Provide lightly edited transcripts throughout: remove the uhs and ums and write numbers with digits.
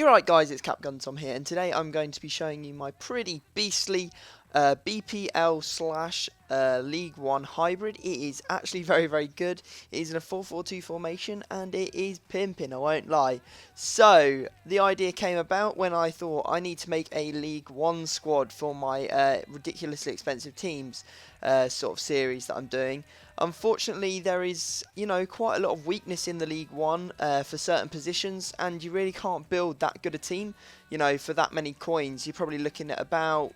You're right, guys, it's Capgun Tom here, and today I'm going to be showing you my pretty beastly BPL slash League 1 hybrid. It is actually very, very good. It is in a 4-4-2 formation, and it is pimping, I won't lie. So, the idea came about when I thought I need to make a League 1 squad for my ridiculously expensive teams sort of series that I'm doing. Unfortunately, there is, quite a lot of weakness in the League 1 for certain positions, and you really can't build that good a team, for that many coins. You're probably looking at about,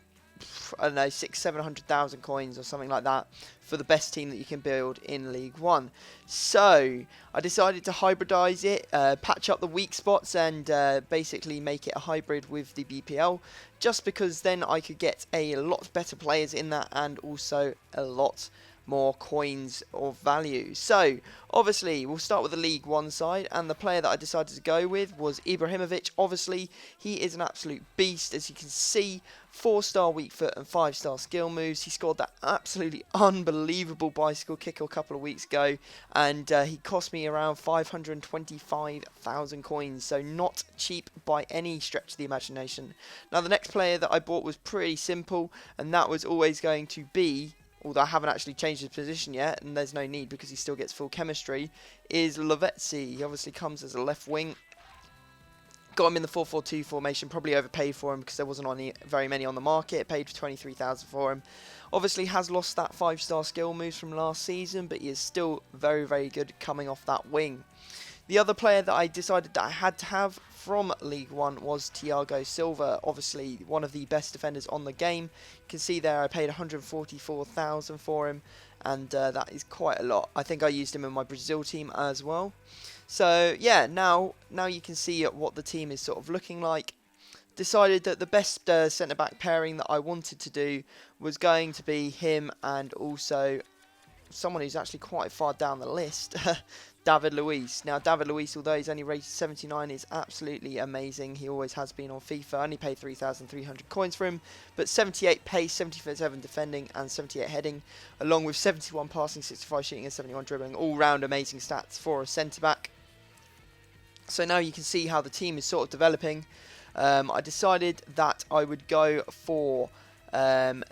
I don't know, 600,000-700,000 coins or something like that for the best team that you can build in League 1. So, I decided to hybridize it, patch up the weak spots, and basically make it a hybrid with the BPL, just because then I could get a lot better players in that, and also a lot more coins of value. So, obviously, we'll start with the League 1 side, and the player that I decided to go with was Ibrahimovic. Obviously, he is an absolute beast, as you can see. 4-star weak foot and 5-star skill moves. He scored that absolutely unbelievable bicycle kick a couple of weeks ago, and he cost me around 525,000 coins, so not cheap by any stretch of the imagination. Now, the next player that I bought was pretty simple, and that was always going to be, although I haven't actually changed his position yet, and there's no need because he still gets full chemistry, is Lavetzi. He obviously comes as a left wing. Got him in the 4-4-2 formation, probably overpaid for him because there wasn't very many on the market. Paid for 23,000 for him. Obviously has lost that 5-star skill moves from last season, but he is still very, very good coming off that wing. The other player that I decided that I had to have from League 1 was Thiago Silva, obviously one of the best defenders on the game. You can see there I paid 144,000 for him, and that is quite a lot. I think I used him in my Brazil team as well. So yeah, now you can see what the team is sort of looking like. Decided that the best centre-back pairing that I wanted to do was going to be him and also someone who's actually quite far down the list, David Luiz. Now, David Luiz, although he's only rated 79, is absolutely amazing. He always has been on FIFA. I only paid 3,300 coins for him, but 78 pace, 77 defending, and 78 heading, along with 71 passing, 65 shooting, and 71 dribbling. All-round amazing stats for a centre-back. So now you can see how the team is sort of developing. I decided that I would go for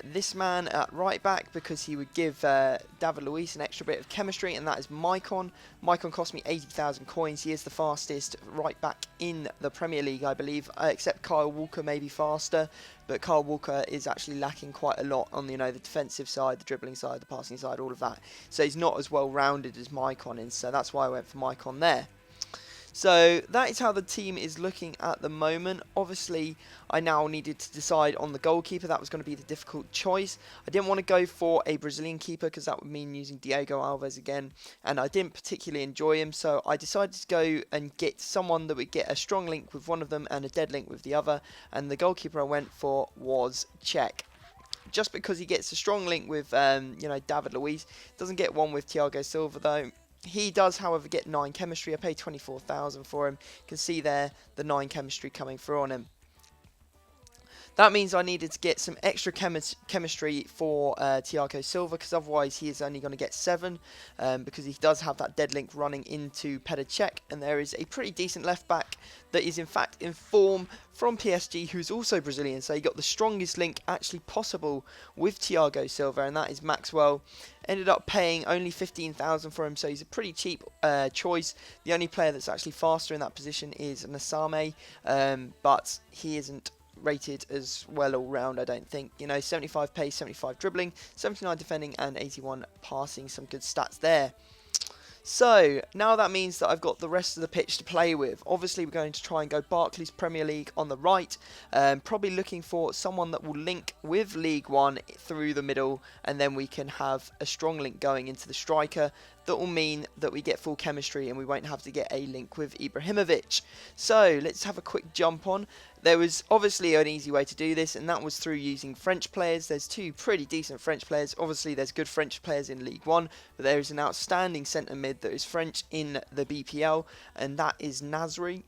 this man at right back because he would give David Luiz an extra bit of chemistry, and that is Maicon. Maicon cost me 80,000 coins. He is the fastest right back in the Premier League, I believe, except Kyle Walker may be faster, but Kyle Walker is actually lacking quite a lot on the defensive side, the dribbling side, the passing side, all of that. So he's not as well rounded as Maicon is, so that's why I went for Maicon there. So that is how the team is looking at the moment. Obviously, I now needed to decide on the goalkeeper. That was going to be the difficult choice. I didn't want to go for a Brazilian keeper because that would mean using Thiago Silva again, and I didn't particularly enjoy him. So I decided to go and get someone that would get a strong link with one of them and a dead link with the other. And the goalkeeper I went for was Czech. Just because he gets a strong link with, David Luiz. Doesn't get one with Thiago Silva though. He does, however, get 9 chemistry. I paid 24,000 for him. You can see there the 9 chemistry coming through on him. That means I needed to get some extra chemistry for Thiago Silva, because otherwise he is only going to get 7, because he does have that dead link running into Petr Cech, and there is a pretty decent left back that is in fact in form from PSG, who's also Brazilian, so he got the strongest link actually possible with Thiago Silva, and that is Maxwell. Ended up paying only 15,000 for him, so he's a pretty cheap choice. The only player that's actually faster in that position is Nasame, but he isn't rated as well all round, I don't think. 75 pace, 75 dribbling, 79 defending, and 81 passing. Some good stats there. So, now that means that I've got the rest of the pitch to play with. Obviously, we're going to try and go Barclays Premier League on the right. Probably looking for someone that will link with League 1 through the middle, and then we can have a strong link going into the striker. That will mean that we get full chemistry and we won't have to get a link with Ibrahimovic. So, let's have a quick jump on. There was obviously an easy way to do this, and that was through using French players. There's 2 pretty decent French players. Obviously, there's good French players in League 1, but there is an outstanding centre mid that is French in the BPL, and that is Nasri.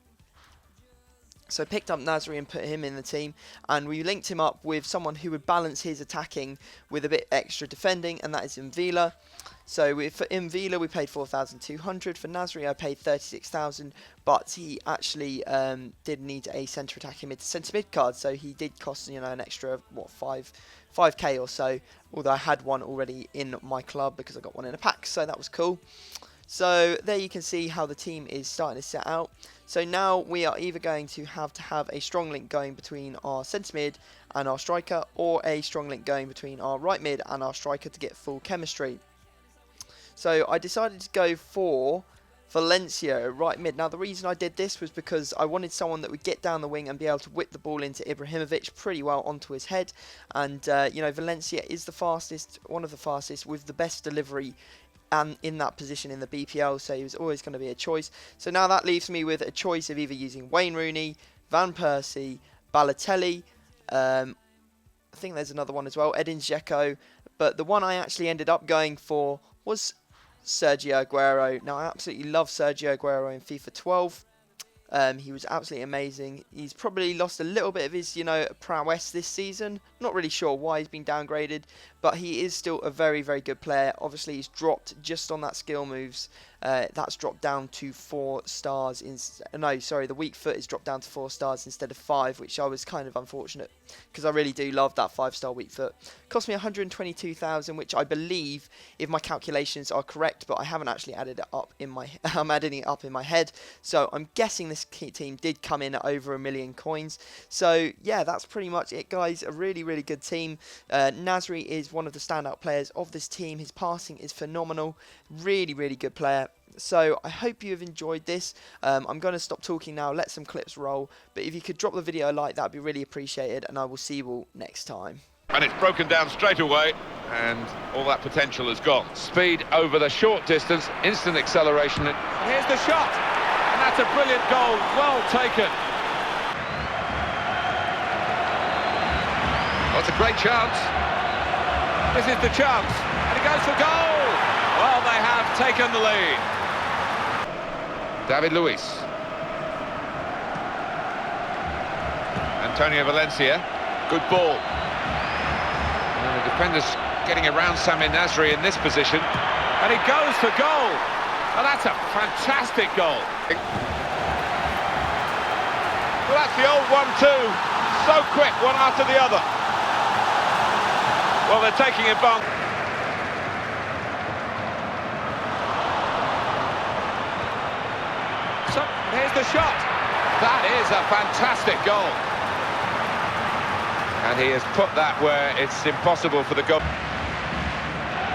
So I picked up Nasri and put him in the team, and we linked him up with someone who would balance his attacking with a bit extra defending, and that is Mvila. So for Mvila we paid 4,200. For Nasri I paid 36,000, but he actually did need a centre attacking centre mid card, so he did cost an extra 5k or so. Although I had one already in my club because I got one in a pack, so that was cool. So there you can see how the team is starting to set out. So now we are either going to have a strong link going between our centre mid and our striker, or a strong link going between our right mid and our striker to get full chemistry. So I decided to go for Valencia right mid. Now the reason I did this was because I wanted someone that would get down the wing and be able to whip the ball into Ibrahimovic pretty well onto his head. And Valencia is the fastest, one of the fastest, with the best delivery and in that position in the BPL, so he was always going to be a choice. So now that leaves me with a choice of either using Wayne Rooney, Van Persie, Balotelli, I think there's another one as well, Edin Dzeko, but the one I actually ended up going for was Sergio Aguero. Now I absolutely love Sergio Aguero in FIFA 12. He was absolutely amazing. He's probably lost a little bit of his, prowess this season. Not really sure why he's been downgraded, but he is still a very, very good player. Obviously, he's dropped just on that skill moves. That's dropped down to 4 stars. The weak foot is dropped down to 4 stars instead of 5, which I was kind of unfortunate because I really do love that 5-star weak foot. Cost me 122,000, which I believe, if my calculations are correct, but I haven't actually added it up in my. I'm adding it up in my head, so I'm guessing this team did come in at over 1 million coins. So yeah, that's pretty much it, guys. A really, really good team. Nasri is one of the standout players of this team. His passing is phenomenal. Really, really good player. So I hope you have enjoyed this. I'm going to stop talking now, let some clips roll. But if you could drop the video a like, that'd be really appreciated. And I will see you all next time. And it's broken down straight away, and all that potential is gone. Speed over the short distance, instant acceleration. Here's the shot, and that's a brilliant goal, well taken. That's a great chance. This is the chance, and he goes for goal. Well, they have taken the lead. David Luiz. Antonio Valencia, good ball. And the defender's getting around Sami Nasri in this position, and he goes for goal. Well, that's a fantastic goal. Well, that's the old 1-2, so quick, one after the other. Well, they're taking advantage. So, here's the shot. That is a fantastic goal. And he has put that where it's impossible for the goal.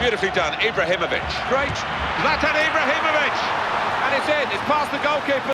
Beautifully done, Ibrahimovic. Great, Zlatan Ibrahimovic! And it's in, it's past the goalkeeper.